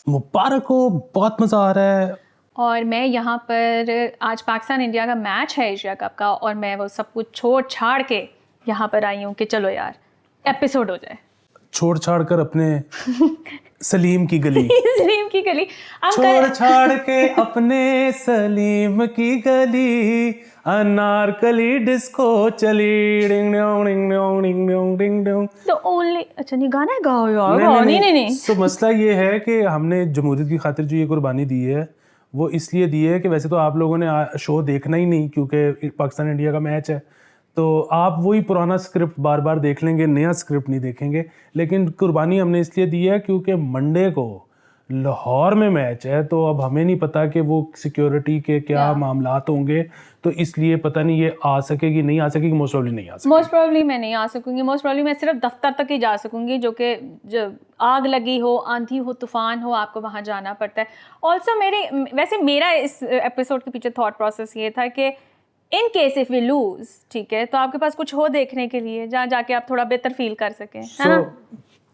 मुबारक हो, बहुत मज़ा आ रहा है। और मैं यहाँ पर आज पाकिस्तान इंडिया का मैच है एशिया कप का, और मैं वो सब कुछ छोड़ छाड़ के यहाँ पर आई हूँ कि चलो यार एपिसोड हो जाए। छोड़ छाड़ कर अपने सलीम की गली सलीम की गली छोड़ छाड़ के अपने सलीम की गली, अनारकली डिस्को चली, ding dong ding dong ding dong ding dong. तो ओनली अच्छा नहीं गाना है, गाओ यार। नहीं। तो मसला ये है कि हमने जमहूरियत की खातिर जो ये कुर्बानी दी है वो इसलिए दी है कि वैसे तो आप लोगों ने शो देखना ही नहीं क्योंकि पाकिस्तान इंडिया का मैच है, तो आप वही पुराना स्क्रिप्ट बार बार देख लेंगे, नया स्क्रिप्ट नहीं देखेंगे। लेकिन कुर्बानी हमने इसलिए दी है क्योंकि मंडे को लाहौर में मैच है, तो अब हमें नहीं पता कि वो सिक्योरिटी के क्या मामलात होंगे, तो इसलिए पता नहीं ये आ सकेगी नहीं आ सकेगी। मोस्ट प्रॉब्ली नहीं आ सकेगी। मोस्ट प्रॉब्ली मैं नहीं आ सकूंगी। मोस्ट प्रॉब्ली मैं सिर्फ दफ्तर तक ही जा सकूंगी, जो कि जब आग लगी हो, आंधी हो, तूफान हो, आपको वहाँ जाना पड़ता है। ऑल्सो मेरा इस एपिसोड के पीछे थॉट प्रोसेस ये था कि in case if we lose, ठीक है, तो आपके पास कुछ हो देखने के लिए जहाँ जाके आप थोड़ा बेहतर फील कर सकें, है ना।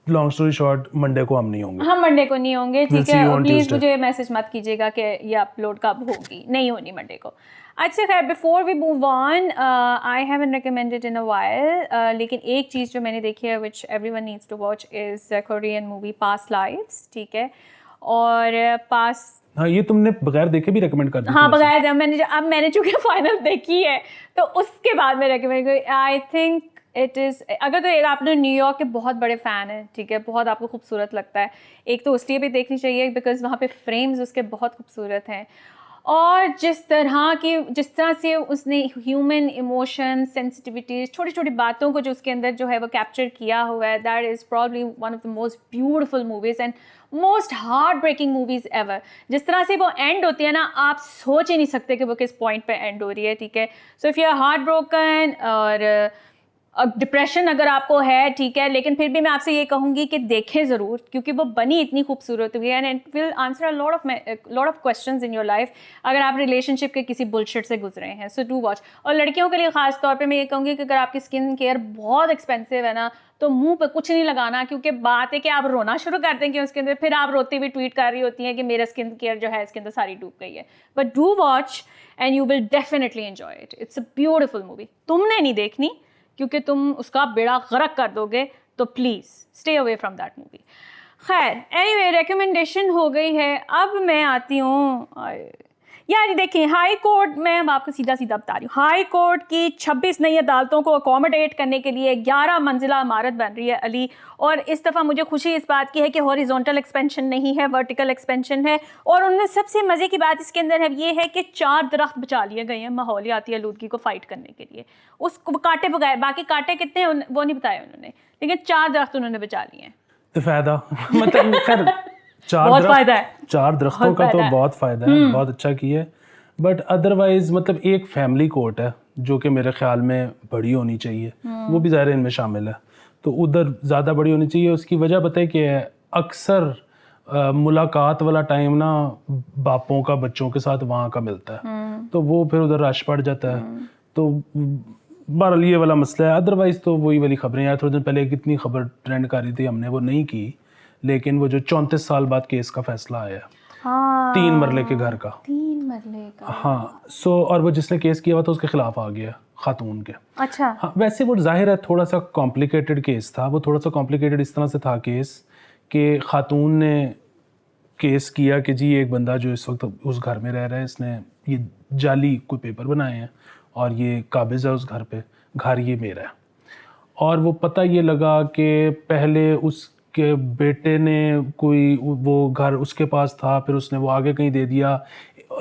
लॉन्ग स्टोरी शॉर्ट, मंडे को हम नहीं होंगे। हम मंडे को नहीं होंगे, ठीक है। और प्लीज़ मुझे मैसेज मत कीजिएगा कि ये अपलोड कब होगी, नहीं होनी मंडे को। अच्छा खैर, before we move on, I haven't recommended in a while, लेकिन एक चीज़ जो मैंने देखी है which everyone needs to watch is Korean movie past lives, ठीक है। और हाँ, ये तुमने बगैर देखे भी रेकमेंड कर दी। हाँ, बगैर मैंने चूँकि फाइनल देखी है तो उसके बाद मैं रेकमेंड करी। आई थिंक इट इज़, अगर तो आपने न्यूयॉर्क के बहुत बड़े फ़ैन हैं, ठीक है, बहुत आपको खूबसूरत लगता है, एक तो उसलिए भी देखनी चाहिए बिकॉज़ वहाँ पे फ्रेम्स उसके बहुत खूबसूरत हैं, और जिस तरह से उसने ह्यूमन इमोशन, सेंसिटिविटीज़, छोटी छोटी बातों को जो उसके अंदर जो है वो कैप्चर किया हुआ है, that is probably one of the most beautiful movies and most heart breaking movies ever. जिस तरह से वो एंड होती है ना, आप सोच ही नहीं सकते कि वो किस पॉइंट पे एंड हो रही है, ठीक है। So if you are heart broken और डिप्रेशन अगर आपको है, ठीक है, लेकिन फिर भी मैं आपसे ये कहूँगी कि देखें ज़रूर, क्योंकि वो बनी इतनी खूबसूरत हुई है and it will answer a lot of questions in your life अगर आप रिलेशनशिप के किसी बुलशिट से गुजरे हैं। So do watch. और लड़कियों के लिए ख़ास तौर पे मैं ये कहूँगी कि अगर आपकी स्किन केयर बहुत एक्सपेंसिव है ना, तो मुंह पे कुछ नहीं लगाना, क्योंकि बात है कि आप रोना शुरू कर देंगे उसके अंदर, फिर आप रोती हुई ट्वीट कर रही होती हैं कि मेरा स्किन केयर जो है इसके अंदर सारी डूब गई है। But do watch and you will definitely enjoy it. It's a beautiful movie. तुमने नहीं देखनी क्योंकि तुम उसका बेड़ा गर्क कर दोगे, तो please stay away from that movie. खैर, एनीवे, रिकमेंडेशन हो गई है। अब मैं आती हूँ यार, देखिए, हाई कोर्ट, मैं अब आपको सीधा सीधा बता रही हूँ, हाई कोर्ट की 26 नई अदालतों को अकोमोडेट करने के लिए 11 मंजिला इमारत बन रही है अली। और इस दफ़ा मुझे खुशी इस बात की है कि हॉरिजॉन्टल एक्सपेंशन नहीं है, वर्टिकल एक्सपेंशन है। और उनमें सबसे मज़े की बात इसके अंदर है ये है कि 4 दरख्त बचा लिए गए हैं माहौलियाती आलूदगी को फाइट करने के लिए। उसको कांटे बगैर, बाकी कांटे कितने हैं वो नहीं बताया उन्होंने, लेकिन 4 दरख्त उन्होंने बचा लिए हैं। तो फायदा मतलब खैर, बहुत फायदा है, 4 दरख्तों का तो बहुत फ़ायदा है, बहुत अच्छा किया है। बट अदरवाइज़ मतलब एक फैमिली कोर्ट है जो कि मेरे ख्याल में बड़ी होनी चाहिए, वो भी ज़ाहिर इनमें शामिल है, तो उधर ज़्यादा बड़ी होनी चाहिए। उसकी वजह पता है कि अक्सर मुलाकात वाला टाइम ना बापों का बच्चों के साथ वहाँ का मिलता है, तो वो फिर उधर रश पड़ जाता है, तो बहरहाल ये वाला मसला है। अदरवाइज़ तो वही वाली खबरें, यार थोड़े दिन पहले कितनी खबर ट्रेंड कर रही थी, हमने वो नहीं की, लेकिन वो जो 34 साल बाद केस का फैसला आया, हाँ, 3 मरले के घर का, 3 मरले का, हाँ। सो और वो जिसने केस किया हुआ था उसके खिलाफ आ गया, खातून के। अच्छा, हाँ, वैसे वो जाहिर है थोड़ा सा कॉम्प्लिकेटेड केस था। वो थोड़ा सा कॉम्प्लिकेटेड इस तरह से था केस कि खातून ने केस किया कि जी एक बंदा जो इस वक्त उस घर में रह रहा है, इसने ये जाली कोई पेपर बनाए हैं और ये काबिज़ है उस घर पे, घर ये मेरा है। और वो पता ये लगा कि पहले उसके बेटे ने कोई वो घर उसके पास था, फिर उसने वो आगे कहीं दे दिया,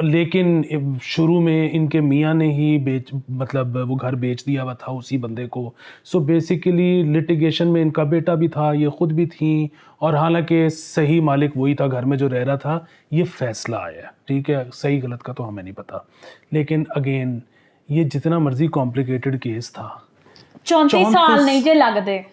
लेकिन शुरू में इनके मियाँ ने ही मतलब वो घर बेच दिया हुआ था उसी बंदे को। सो बेसिकली लिटिगेशन में इनका बेटा भी था, ये ख़ुद भी थी, और हालांकि सही मालिक वही था घर में जो रह रहा था। ये फ़ैसला आया, ठीक है, सही गलत का तो हमें नहीं पता, लेकिन अगेन ये जितना मर्ज़ी कॉम्प्लिकेटेड केस था, 34 साल नहीं जे लगते,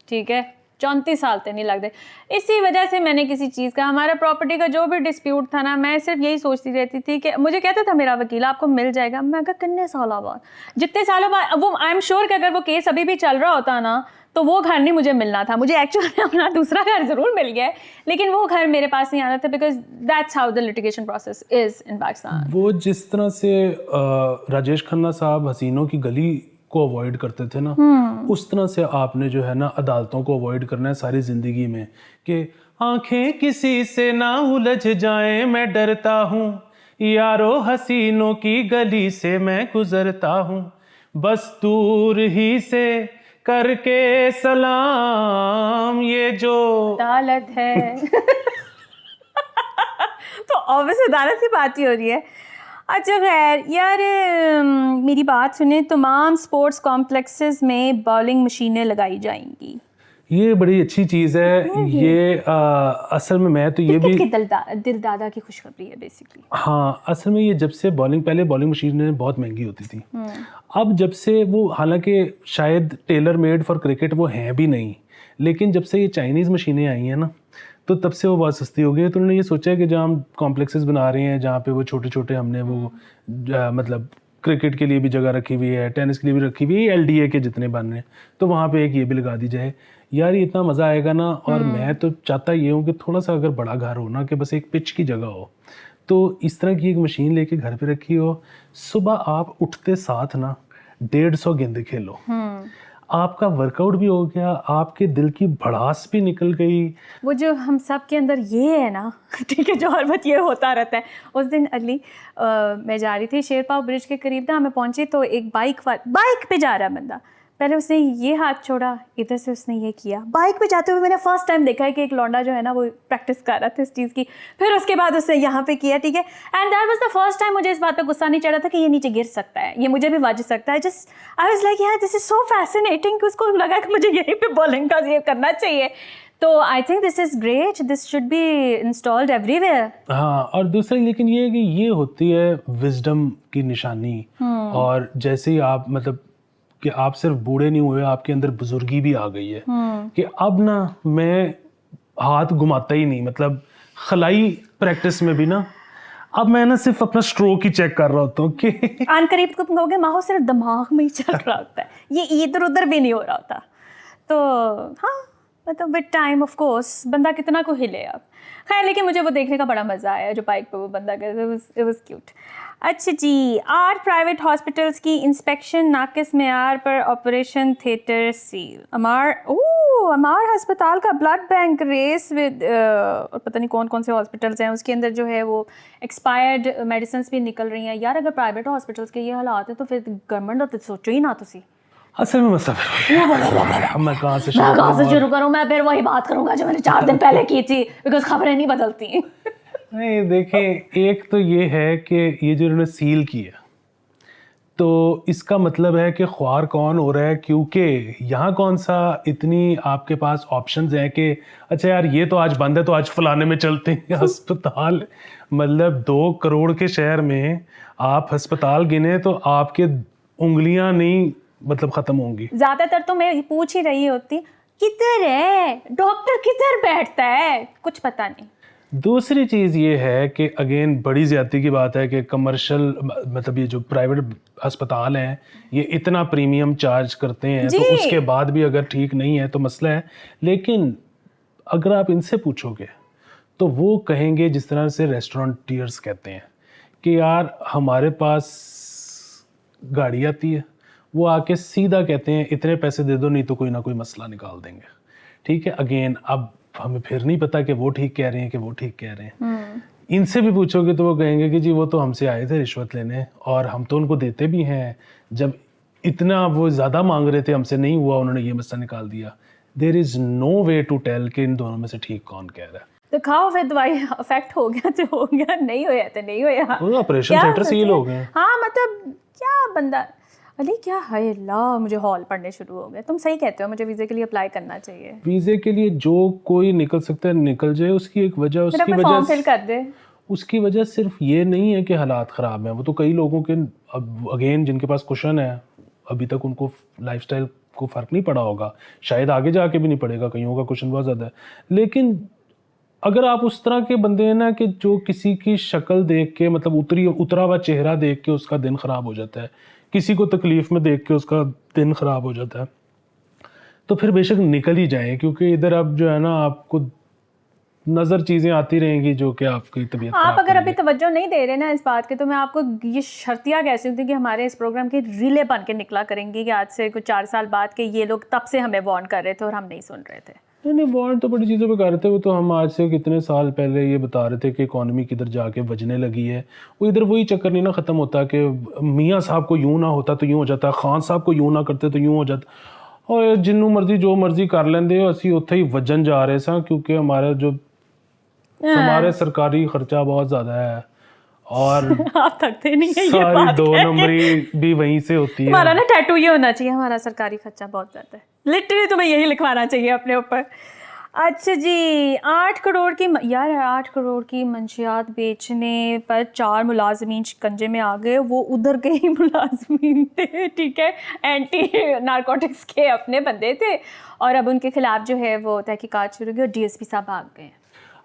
ठीक है, 34 साल तो नहीं लगते। इसी वजह से मैंने किसी चीज़ का, हमारा प्रॉपर्टी का जो भी डिस्प्यूट था ना, मैं सिर्फ यही सोचती रहती थी कि मुझे कहता था मेरा वकील आपको मिल जाएगा, मैं कहा कितने सालों बाद, जितने सालों बाद, वो आई एम श्योर कि अगर वो केस अभी भी चल रहा होता ना तो वो घर नहीं मुझे मिलना था, मुझे एक्चुअली अपना दूसरा घर ज़रूर मिल गया है, लेकिन वो घर मेरे पास नहीं आना था, because that's how the litigation process is in Pakistan. वो जिस तरह से राजेश खन्ना साहब हसीनों की गली को अवॉइड करते थे ना, उस तरह से आपने जो है ना अदालतों को अवॉइड करना है सारी ज़िंदगी में, कि आंखें किसी से ना उलझ जाएं, मैं डरता हूँ यारो हसीनों की गली से मैं गुजरता हूँ, बस दूर ही से करके सलाम ये जो अदालत है तो ऑब्वियस अदालत की बात ही हो रही है। अच्छा खैर यार, मेरी बात सुने, तमाम स्पोर्ट्स कॉम्प्लेक्सेस में बॉलिंग मशीनें लगाई जाएंगी। ये बड़ी अच्छी चीज़ है। ये असल में मैं तो ये भी दिल दादा की खुशखबरी है बेसिकली। हाँ, असल में ये जब से पहले बॉलिंग मशीनें बहुत महंगी होती थी, अब जब से वो, हालांकि शायद टेलर मेड फॉर क्रिकेट वो हैं भी नहीं, लेकिन जब से ये चाइनीज़ मशीनें आई हैं ना, तो तब से वो बहुत सस्ती हो गई है। तो उन्होंने ये सोचा है कि जहाँ हम कॉम्प्लेक्सेस बना रहे हैं, जहाँ पे वो छोटे छोटे हमने वो मतलब क्रिकेट के लिए भी जगह रखी हुई है, टेनिस के लिए भी रखी हुई है, LDA के जितने बन रहे हैं, तो वहाँ पे एक ये भी लगा दी जाए। यार ये इतना मज़ा आएगा ना। और मैं तो चाहता ये हूँ कि थोड़ा सा अगर बड़ा घर हो ना, कि बस एक पिच की जगह हो, तो इस तरह की एक मशीन लेके घर पे रखी हो, सुबह आप उठते साथ ना 150 गेंदें खेलो, आपका वर्कआउट भी हो गया, आपके दिल की भड़ास भी निकल गई। वो जो हम सब के अंदर ये है ना ठीक है, जो हर वक्त ये होता रहता है। उस दिन अगली मैं जा रही थी शेरपाव ब्रिज के करीब ना, मैं पहुंची तो एक बाइक पे जा रहा बंदा, पहले उसने ये हाथ छोड़ा, इधर से उसने ये किया। बाइक पे जाते हुए मैंने फर्स्ट टाइम देखा है कि एक लौंडा जो है ना वो प्रैक्टिस कर रहा था इस चीज़ की। फिर उसके बाद उसने यहाँ पे किया, ठीक है, and that was the first time मुझे इस बात पे गुस्सा नहीं चढ़ा था कि ये नीचे गिर सकता है, ये मुझे भी वज सकता है। जस्ट आई वाज लाइक यार दिस इज सो फैसिनेटिंग कि उसको लगा कि मुझे यहीं पे बॉलिंग का ये करना चाहिए। तो I think this is great, this should be installed everywhere. हाँ, और दूसरा लेकिन ये है कि ये होती है विजडम की निशानी। और जैसे ही आप मतलब कि आप सिर्फ बूढ़े नहीं हुए, आपके अंदर बुजुर्गी भी आ गई है कि अब ना मैं हाथ घुमाता ही नहीं, मतलब खलाई प्रैक्टिस में भी ना अब मैं ना सिर्फ अपना स्ट्रोक ही चेक कर रहा होता हूँ कि आन करीब को तुम कहोगे माहौल सिर्फ दिमाग में ही चल रहा होता है, ये इधर उधर भी नहीं हो रहा होता। तो हाँ मतलब विद टाइम ऑफ कोर्स बंदा कितना को हिले अब। खैर लेकिन मुझे वो देखने का बड़ा मज़ा आया जो बाइक पे वो बंदा कर, इट वाज क्यूट। अच्छा जी, 8 प्राइवेट हॉस्पिटल्स की इंस्पेक्शन नाकिस मेयार पर, ऑपरेशन थिएटर सील। अमार अस्पताल का ब्लड बैंक रेस विद और पता नहीं कौन कौन से हॉस्पिटल्स हैं, उसके अंदर जो है वो एक्सपायर्ड मेडिसिन भी निकल रही हैं। यार अगर प्राइवेट हॉस्पिटल्स के ये हालात है तो फिर गवर्नमेंट तो सोचो ही ना तुसी। असल में मसला मैं कहाँ से शुरू करूँ? मैं फिर वही बात करूँगा जो मैंने 4 दिन पहले की थी, बिकॉज खबरें नहीं बदलती। नहीं देखें, एक तो ये है कि ये जो इन्होंने सील किया तो इसका मतलब है कि ख्वार कौन हो रहा है, क्योंकि यहाँ कौन सा इतनी आपके पास ऑप्शंस हैं कि अच्छा यार ये तो आज बंद है तो आज फलाने में चलते हैं अस्पताल। मतलब 2 करोड़ के शहर में आप अस्पताल गिने तो आपके उंगलियां नहीं मतलब ख़त्म होंगी। ज़्यादातर तो मैं पूछ ही रही होती किधर है डॉक्टर, किधर बैठता है, कुछ पता नहीं। दूसरी चीज़ ये है कि अगेन बड़ी ज़्यादती की बात है कि कमर्शियल मतलब ये जो प्राइवेट अस्पताल हैं ये इतना प्रीमियम चार्ज करते हैं, तो उसके बाद भी अगर ठीक नहीं है तो मसला है। लेकिन अगर आप इनसे पूछोगे तो वो कहेंगे जिस तरह से रेस्टोरेंटियर्स कहते हैं कि यार हमारे पास गाड़ी आती है, वो आके सीधा कहते हैं इतने पैसे दे दो नहीं तो कोई ना कोई मसला निकाल देंगे। ठीक है, अगेन अब हमें फिर नहीं पता कि वो ठीक कह रहे हैं कि वो ठीक कह रहे हैं। इनसे भी पूछोगे तो वो कहेंगे कि जी वो तो हमसे आए थे रिश्वत लेने और हम तो उनको देते भी हैं, जब इतना वो ज़्यादा मांग रहे थे हमसे नहीं हुआ उन्होंने ये मसला निकाल दिया। There is no way to tell कि इन दोनों में से ठीक कौन कह रहा है। तो खाओ फिर दवाई इफेक्ट हो गया तो हो गया, नहीं होया तो नहीं होया, वो ऑपरेशन थिएटर सील हो गए। हाँ मतलब क्या बंदा अली क्या है अल्लाह, मुझे हॉल पढ़ने शुरू हो गए। तुम सही कहते हो, मुझे वीज़े के लिए अप्लाई करना चाहिए। वीज़े के लिए जो कोई निकल सकता है निकल जाए, उसकी एक वजह उसकी वजह फॉर्म फिल कर दे। उसकी वजह सिर्फ ये नहीं है कि हालात ख़राब हैं, वो तो कई लोगों के अब अगेन जिनके पास कुशन है अभी तक उनको लाइफस्टाइल को फ़र्क नहीं पड़ा होगा, शायद आगे जाके भी नहीं पड़ेगा, कईयों का कुशन बहुत ज़्यादा है। लेकिन अगर आप उस तरह के बंदे हैं ना कि जो किसी की शक्ल देख के मतलब उतरा हुआ चेहरा देख के उसका दिन ख़राब हो जाता है, किसी को तकलीफ़ में देख के उसका दिन ख़राब हो जाता है, तो फिर बेशक निकल ही जाए, क्योंकि इधर अब जो है ना आपको नज़र चीज़ें आती रहेंगी जो कि आपकी तबीयत आप खराब अगर अभी करेंगी। तवज्जो नहीं दे रहे ना इस बात के, तो मैं आपको ये शर्तियाँ कैसे होती कि हमारे इस प्रोग्राम की रीले बन के निकला करेंगी कि आज से कुछ 4 साल बाद के ये लोग तब से हमें वार्न कर रहे थे और हम नहीं सुन रहे थे। नहीं, वार्न तो बड़ी चीज़ों पे कर रहे थे। वो तो हम आज से कितने साल पहले ये बता रहे थे कि इकॉनमी किधर जाके बजने लगी है। वो इधर वही चक्कर नहीं ना ख़त्म होता कि मियाँ साहब को यूँ ना होता तो यूँ हो जाता, खान साहब को यूँ ना करते तो यूँ हो जाता। और जिन्नू मर्जी जो मर्जी कर लेंदे असी उत्थे ही वजन जा रहे सा, क्योंकि हमारे सरकारी खर्चा बहुत ज़्यादा है और आप थकते नहीं है ये सारी बात 2 कह के। नंबरी भी वहीं से होती है। हमारा ना टैटू ये होना चाहिए, हमारा सरकारी खर्चा बहुत ज़्यादा है, लिटरली तुम्हें यही लिखवाना चाहिए अपने ऊपर। अच्छा जी, 8 करोड़ की यार 8 करोड़ की मंशियात बेचने पर 4 मुलाजमीन शिकंजे में आ गए। वो उधर के ही मुलाजमीन थे, ठीक है, एंटी नारकोटिक्स के अपने बंदे थे, और अब उनके खिलाफ जो है वो तहकीकात शुरू की और डीएसपी साहब भाग गए।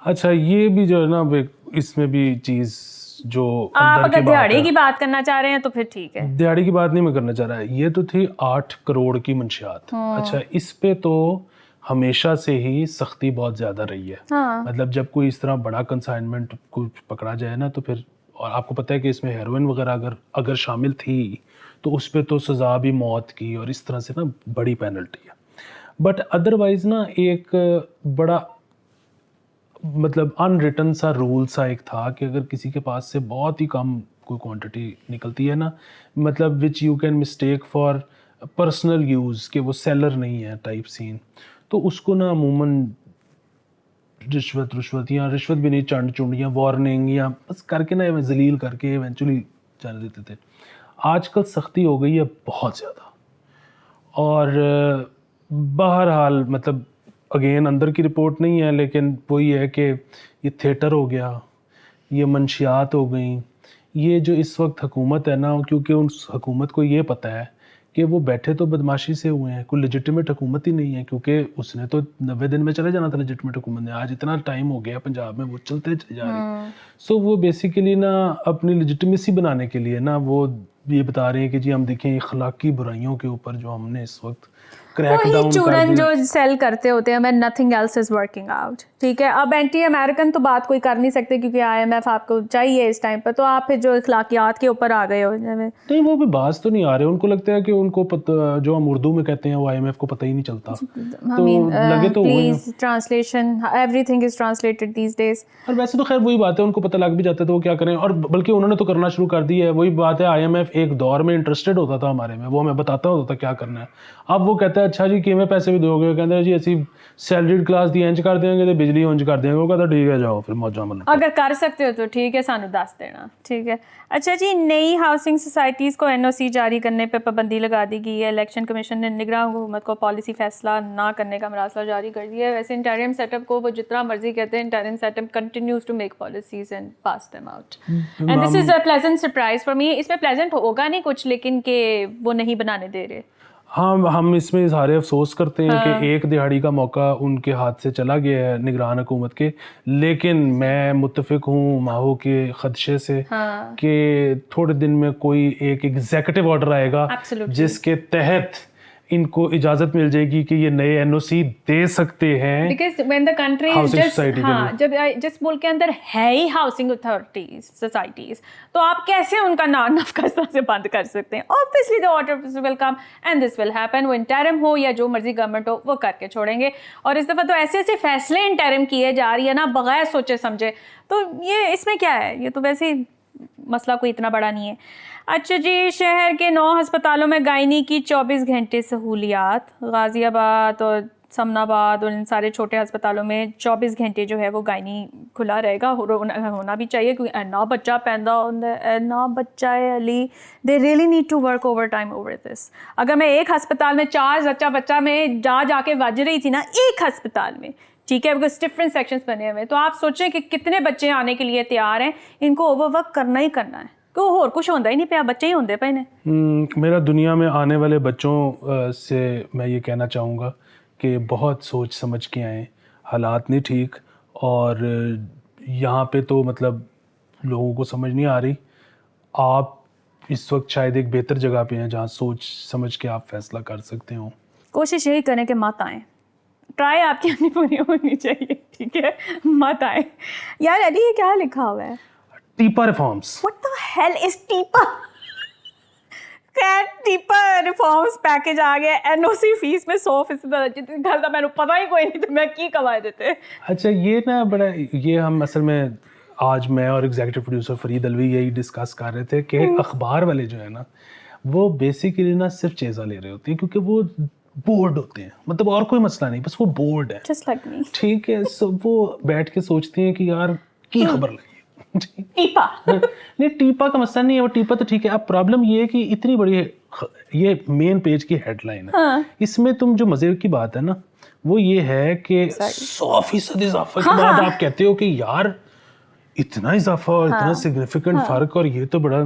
अच्छा, ये भी जो है ना इसमें भी चीज़ जो आप अंदर अगर की बात दिहाड़ी है, की बात करना चाह रहे हैं तो फिर ठीक है। दिहाड़ी की बात नहीं मैं करना चाह रहा। ये तो थी 8 करोड़ की मंशियात। अच्छा, इस पे तो हमेशा से ही सख्ती बहुत ज़्यादा रही है। हाँ। मतलब जब कोई इस तरह बड़ा कंसाइनमेंट को पकड़ा जाए ना तो फिर, और आपको पता है कि इसमें हेरोइन वगैरह अगर शामिल थी तो उस पे तो सज़ा भी मौत की और इस तरह से ना बड़ी पेनल्टी है। बट अदरवाइज़ ना एक बड़ा मतलब अनरिटन सा रूल सा एक था कि अगर किसी के पास से बहुत ही कम कोई क्वांटिटी निकलती है ना, मतलब which you can mistake for personal use, कि वो सेलर नहीं है टाइप सीन, तो उसको ना अमूमन रिश्वत या रिश्वत भी नहीं, चंड चुंड या वार्निंग या बस करके ना जलील करके इवेंचुअली जाने देते थे। आजकल सख्ती हो गई है बहुत ज़्यादा। और बहरहाल मतलब अगेन अंदर की रिपोर्ट नहीं है, लेकिन वही है कि ये थिएटर हो गया, ये मंशियात हो गई, ये जो इस वक्त हुकूमत है ना, क्योंकि उस हुकूमत को ये पता है कि वो बैठे तो बदमाशी से हुए हैं, कोई लेजिटिमेट हुकूमत ही नहीं है, क्योंकि उसने तो 90 दिन में चले जाना था लेजिटिमेट हुकूमत ने। आज इतना टाइम हो गया पंजाब में वो चलते चले जा रही। सो वो बेसिकली ना अपनी लेजिटिमेसी बनाने के लिए ना वो ये बता रहे हैं कि जी हम देखें अखलाकी बुराइयों के ऊपर जो हमने इस वक्त क्रैक वही डाउन कर चूरन दिया। जो सेल करते होते हैं, मैं nothing else is working out, ठीक है। अब एंटी अमेरिकन तो बात कोई कर नहीं सकते क्योंकि आईएमएफ आपको चाहिए इस टाइम पर, तो आप फिर जो इखलाकियात के ऊपर आ गए हो। नहीं, वो भी बाज तो नहीं आ रहे, उनको लगता है कि उनको जो हम उर्दू में कहते हैं वो आईएमएफ को पता ही नहीं चलता। तो लगे तो हुए हैं। Please translation, everything is translated these days. और वैसे तो खैर वही बात है, उनको पता लग भी जाता है तो वो क्या करें, और बल्कि उन्होंने तो करना शुरू कर दिया है। वही बात है, आईएमएफ एक दौर में इंटरेस्टेड होता था हमारे में, वो हमें बताता होता था क्या करना है। अब वो कहता है अच्छा जी कि मैं पैसे भी दोगे, कहते हैं जी ऐसी सैलरीड क्लास दी इंच कर देंगे तो बिजली इंच कर देंगे। वो कहता ठीक है जाओ फिर मौजा मतलब। अगर कर सकते हो तो ठीक है, सानू दस देना, ठीक है। अच्छा जी, नई हाउसिंग सोसाइटीज़ को एनओसी जारी करने पर पाबंदी लगा दी गई है। इलेक्शन कमीशन ने निगरान हुकूमत को पॉलिसी फैसला ना करने का मरासला जारी कर दिया है। वैसे इंटरिम सेटअप को वो जितना मर्जी कहते हैं, interim setup continues to make policies and pass them out, and this is a pleasant surprise for me. इसमें प्लेजेंट होगा नहीं कुछ, लेकिन कि वो नहीं बनाने दे रहे। हाँ, हम इसमें इज़हार अफसोस करते हैं कि एक दिहाड़ी का मौका उनके हाथ से चला गया है निगरान हुकूमत के, लेकिन मैं मुत्तफिक हूँ माहो के खदशे से कि थोड़े दिन में कोई एक एग्जीक्यूटिव ऑर्डर आएगा जिसके तहत इनको इजाज़त मिल जाएगी कि ये नए एनओसी दे सकते हैं। Because when the country is just, हाँ, जब जिस मुल्क के अंदर है ही हाउसिंग अथॉरिटीज सोसाइटीज, तो आप कैसे उनका नफका से बंद कर सकते हैं? Obviously the order will come and this will happen. वो इंटरिम हो या जो मर्जी गवर्नमेंट हो, वो करके छोड़ेंगे। और इस दफ़ा तो ऐसे ऐसे फैसले इंटरिम किए जा रही है ना बगैर सोचे समझे, तो ये इसमें क्या है? ये तो वैसे ही मसला कोई इतना बड़ा नहीं है। अच्छा जी, शहर के 9 अस्पतालों में गायनी की 24 घंटे सहूलियात। गाज़ियाबाद और समनाबाद और इन सारे छोटे अस्पतालों में 24 घंटे जो है वो गायनी खुला रहेगा। होना भी चाहिए क्योंकि इतना बच्चा पैदा होता है, इतना बच्चा है Ali, they really need to work over time over this. अगर मैं एक अस्पताल में 4 बच्चा में जाके वज रही थी ना, एक अस्पताल में, ठीक है, बिकॉज डिफरेंट सेक्शंस बने हुए हैं, तो आप सोचें कि कितने बच्चे आने के लिए तैयार हैं। इनको ओवरवर्क करना ही करना है, को और कुछ होता ही नहीं पे, बच्चे ही होंगे पे ने। मेरा दुनिया में आने वाले बच्चों से मैं ये कहना चाहूँगा कि बहुत सोच समझ के आएँ, हालात नहीं ठीक, और यहाँ पे तो मतलब लोगों को समझ नहीं आ रही। आप इस वक्त शायद एक बेहतर जगह पे हैं जहाँ सोच समझ के आप फैसला कर सकते हो। कोशिश यही करें कि मत आए, ट्राई आपकी अपनी पूरी होनी चाहिए, ठीक है, मत आए। यार अली ये क्या लिखा हुआ है? टीपा reforms. What the hell is टीपा? टीपा रिफॉर्म्स पैकेज आ गया, एनओसी फीस में 100% गल मैंने पता ही कोई नहीं, तो मैं की कमाए देते। अच्छा ये ना बड़ा, ये हम असल में आज मैं और एग्जीक्यूटिव प्रोड्यूसर फरीद अलवी यही डिस्कस कर रहे थे कि अखबार वाले जो है ना वो बेसिकली ना सिर्फ चेज़ा ले रहे होते हैं क्योंकि वो बोर्ड होते हैं, मतलब और कोई मसला नहीं, बस वो बोर्ड है, जस्ट लाइक मी, ठीक है। सो वो बैठ के सोचते हैं कि यार की खबर लगी टीपा। नहीं टीपा का मसला नहीं है, वो टीपा तो ठीक है। अब प्रॉब्लम ये है कि इतनी बड़ी ये मेन पेज की हेडलाइन है, हाँ। इसमें तुम जो मजे की बात है ना वो ये है कि 100% इजाफा के बाद आप कहते हो कि यार इतना इजाफा और इतना सिग्निफिकेंट फर्क, और ये तो बड़ा।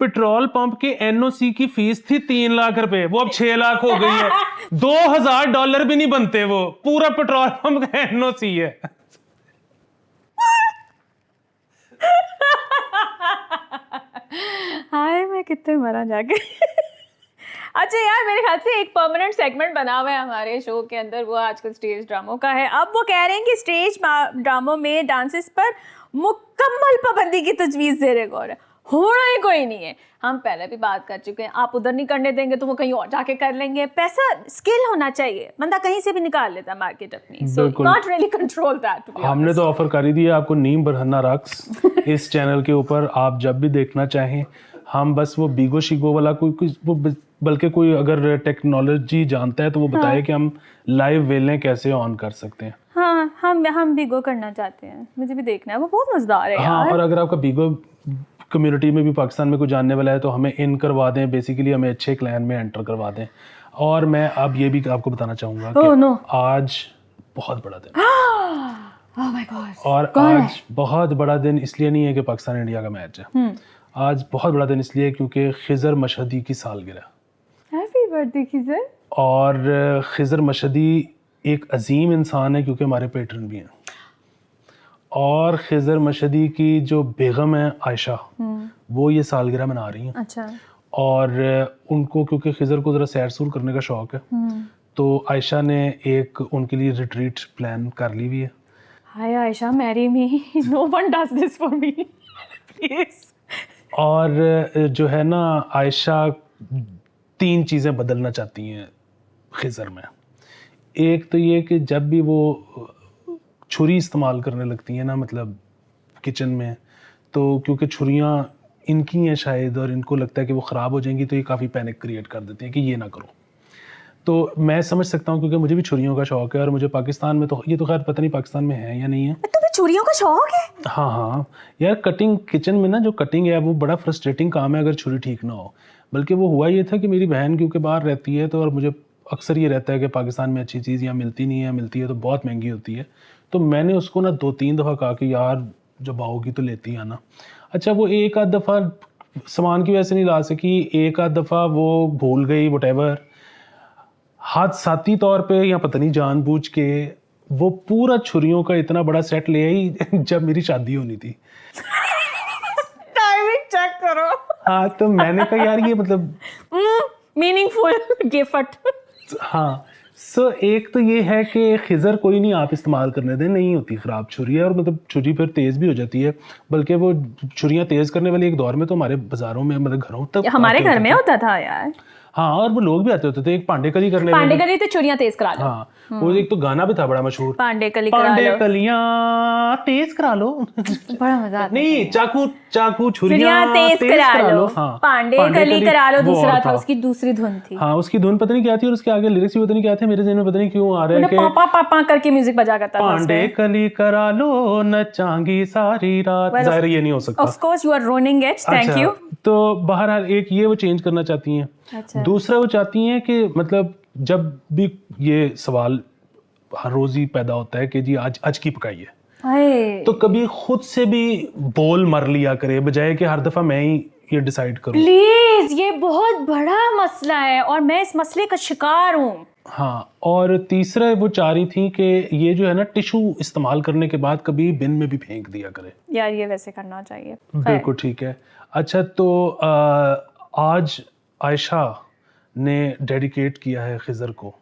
पेट्रोल पंप के एनओसी की फीस थी 3 लाख रुपए, वो अब 6 लाख हो गई है। $2000 भी नहीं बनते, वो पूरा पेट्रोल पंप का एनओसी है। हाय मैं कितने मरा जाके। अच्छा यार मेरे ख्याल से एक परमानेंट सेगमेंट बना हुआ है हमारे शो के अंदर, वो आजकल स्टेज ड्रामों का है। अब वो कह रहे हैं कि स्टेज ड्रामों में डांसेस पर मुकम्मल पाबंदी की तजवीज़ ज़ेरे गौर है, होना ही कोई नहीं है। हम पहले भी बात कर चुके हैं, आप उधर नहीं करने देंगे तो वो कहीं और जाके कर लेंगे। पैसा स्किल होना चाहिए, बंदा कहीं से भी निकाल लेता है मार्केट अपनी, so not really control that. हमने तो ऑफर कर ही दिया आपको नीम बरहन्ना रक्स इस चैनल के ऊपर, आप जब भी देखना चाहें। हम बस वो बीगो शिगो वाला कोई वो बल्कि कोई अगर टेक्नोलॉजी जानता है तो वो बताए कि हम लाइव वेलें कैसे ऑन कर सकते हैं। हाँ हम बीगो करना चाहते हैं, मुझे भी देखना है, वो बहुत मजेदार है हाँ यार। और अगर आपका बीगो कम्युनिटी में भी पाकिस्तान में कोई जानने वाला है तो हमें इन करवा दें, बेसिकली हमें अच्छे क्लैन में एंटर करवा दें। और मैं अब ये भी आपको बताना चाहूँगा कि आज बहुत बड़ा दिन Oh my God. और आज बहुत बड़ा दिन इसलिए नहीं है कि पाकिस्तान इंडिया का मैच है, आज बहुत बड़ा दिन इसलिए क्योंकि खिज़र मशहदी की सालगिरह। Happy birthday Khizar. और खिज़र मशहदी एक अजीम इंसान है क्योंकि हमारे पेट्रन भी हैं। और खिज़र मशहदी की जो बेगम है आयशा, वो ये सालगिरह मना रही हैं। अच्छा। और उनको क्योंकि खिज़र को ज़रा सैर सूर करने का शौक़ है, तो आयशा ने एक उनके लिए रिट्रीट प्लान कर ली हुई है। Hi Ayesha marry me, no one does this for me please. और जो है ना आयशा 3 चीज़ें बदलना चाहती हैं खिज़र में। एक तो ये कि जब भी वो छुरी इस्तेमाल करने लगती हैं ना, मतलब किचन में, तो क्योंकि छुरियाँ इनकी हैं शायद और इनको लगता है कि वो ख़राब हो जाएंगी, तो ये काफ़ी पैनिक क्रिएट कर देती हैं कि ये ना करो। तो मैं समझ सकता हूँ क्योंकि मुझे भी छुरियों का शौक़ है और मुझे पाकिस्तान में तो ये तो खैर पता नहीं पाकिस्तान में है या नहीं है। तुम्हें छुरियों का शौक है? हाँ हाँ यार, कटिंग किचन में ना जो कटिंग है वो बड़ा फ्रस्ट्रेटिंग काम है अगर छुरी ठीक ना हो। बल्कि वो हुआ ये था कि मेरी बहन क्योंकि बाहर रहती है तो, और मुझे अक्सर ये रहता है कि पाकिस्तान में अच्छी चीज़ यहाँ मिलती नहीं है, मिलती है तो बहुत महंगी होती है। तो मैंने उसको ना 2-3 दफ़ा कहा कि यार जब आओगी तो लेती आना। अच्छा वो एक आध दफ़ा सामान की वजह से नहीं ला सकी, एक आध दफ़ा वो भूल गई व्हाटएवर, हादसाती तौर पे या पता नहीं जानबूझ के वो पूरा छुरियों का इतना बड़ा सेट ले आई जब मेरी शादी होनी थी। टाइमिंग चेक करो। हाँ तो मैंने कहा यार ये मतलब मीनिंगफुल गिफ्ट। हाँ सो एक तो ये है कि खिज़र कोई नहीं आप इस्तेमाल करने दें, नहीं होती ख़राब छुरी है और मतलब छुरी फिर तेज़ भी हो जाती है। बल्कि वो छुरियाँ तेज़ करने वाली एक दौर में तो हमारे बाज़ारों में मतलब घरों तक हमारे घर में होता था यार। हाँ और वो लोग भी आते होते थे, एक पांडे कली करने पांडे कली तो छुरियां तेज करा लो। हाँ वो एक तो गाना भी था बड़ा मशहूर, पांडे कली करा लो, पांडे कलियां तेज करा लो। बड़ा मजा आता नहीं चाकू चाकू छुरियां तेज करा लो। हाँ पांडे कली करा लो दूसरा था, उसकी दूसरी धुन थी। हाँ उसकी धुन पता नहीं क्या थी और उसके आगे लिरिक्स भी पता नहीं क्या थे, मेरे ज़हन में पता नहीं क्यों आ रहा है कि पापा पापा करके म्यूजिक बजा करता था। पांडे कली करा लो नचांगी सारी रात, जाहिर ये नहीं हो सकता। Of course you are ruining it, thank you. तो बहरहाल एक ये वो चेंज करना चाहती हैं। अच्छा। दूसरा वो चाहती हैं कि मतलब जब भी ये सवाल हर रोज़ ही पैदा होता है कि जी आज की पकाई है, तो कभी खुद से भी बोल मर लिया करे बजाय कि हर दफ़ा मैं ही ये डिसाइड करूं। प्लीज, ये बहुत बड़ा मसला है और मैं इस मसले का शिकार हूँ। हाँ और तीसरा वो चाह रही थी कि ये जो है ना टिशू इस्तेमाल करने के बाद कभी बिन में भी फेंक दिया करे। यार ये वैसे करना चाहिए। बिल्कुल ठीक है। अच्छा तो आज आयशा ने डेडिकेट किया है खिजर को।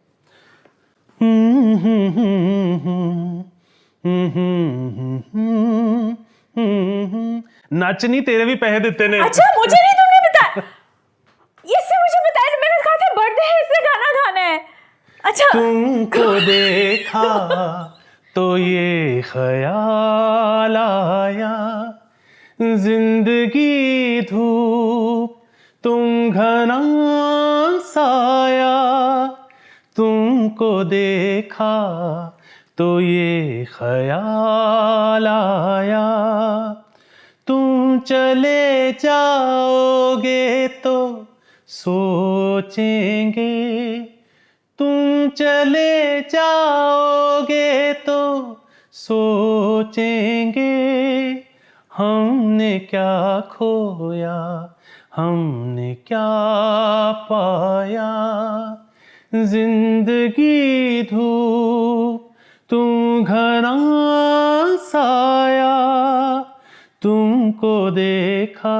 नाचनी तेरे भी पैसे देते ने। अच्छा मुझे नहीं तुमने बताया, इससे मुझे बताया, मैंने कहा था बर्थडे है इससे गाना गाना है। अच्छा तुमको देखा तो ये ख्याल आया, जिंदगी धूप तुम घना साया, तुमको देखा तो ये ख्याल आया, तुम चले जाओगे तो सोचेंगे, तुम चले जाओगे तो सोचेंगे, हमने क्या खोया हमने क्या पाया, जिंदगी धूप तुम घना साया, तुमको देखा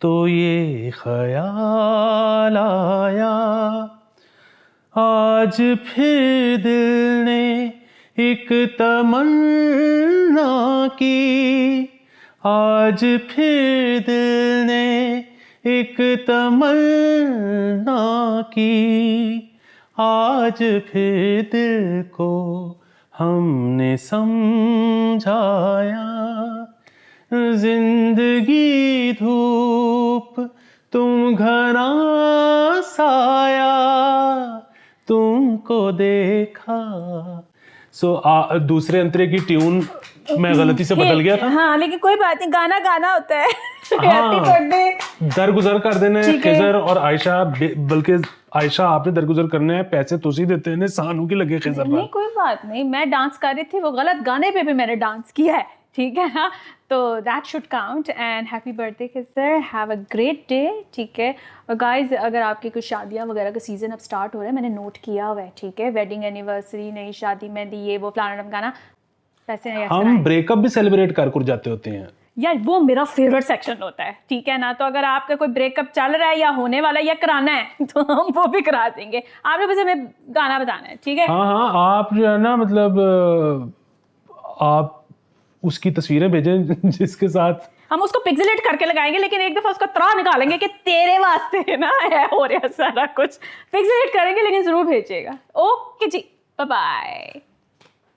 तो ये ख्याल आया, आज फिर दिल ने एक तमन्ना की, आज फिर दिल ने एक तमन्ना की, आज फिर दिल को हमने समझाया, जिंदगी धूप तुम घना साया, तुमको देखा। दूसरे अंतरे की ट्यून मैं गलती से बदल गया था। हाँ लेकिन कोई बात नहीं, गाना गाना होता है। हाँ, हैप्पी बर्थडे। दरगुजर कर देने खिजर और आयशा, बल्कि आयशा आपने दरगुजर करने हैं, पैसे तुसी देते हैं, सानू की लगे खिजर। नहीं कोई बात नहीं, मैं डांस कर रही थी, वो गलत गाने पे भी मैंने डांस किया है, ठीक है ना, तो that should count. And happy birthday Khizar, have a great day, ठीक है। और गाइज अगर आपकी कुछ शादियाँ वगैरह का सीज़न अब स्टार्ट हो रहा है, मैंने नोट किया हुआ है, ठीक है, वेडिंग एनिवर्सरी, नई शादी, मेहंदी, ये वो फलाना ढमकाना, पैसे हम ब्रेकअप भी सेलिब्रेट कर जाते होते हैं यार, वो मेरा फेवरेट सेक्शन होता है, ठीक है ना। तो अगर आपका कोई ब्रेकअप चल रहा है या होने वाला है या कराना है तो हम वो भी करा देंगे, आपने बस हमें गाना बताना है, ठीक है। हाँ हाँ, आप जो है ना, मतलब आप उसकी तस्वीरें भेजें जिसके साथ हम उसको पिक्सेलेट करके लगाएंगे, लेकिन एक दफा उसका त्राह निकालेंगे कि तेरे वास्ते ना है हो रहा सारा कुछ, पिक्सेलेट करेंगे लेकिन जरूर भेजिएगा। ओके जी, बाय बाय।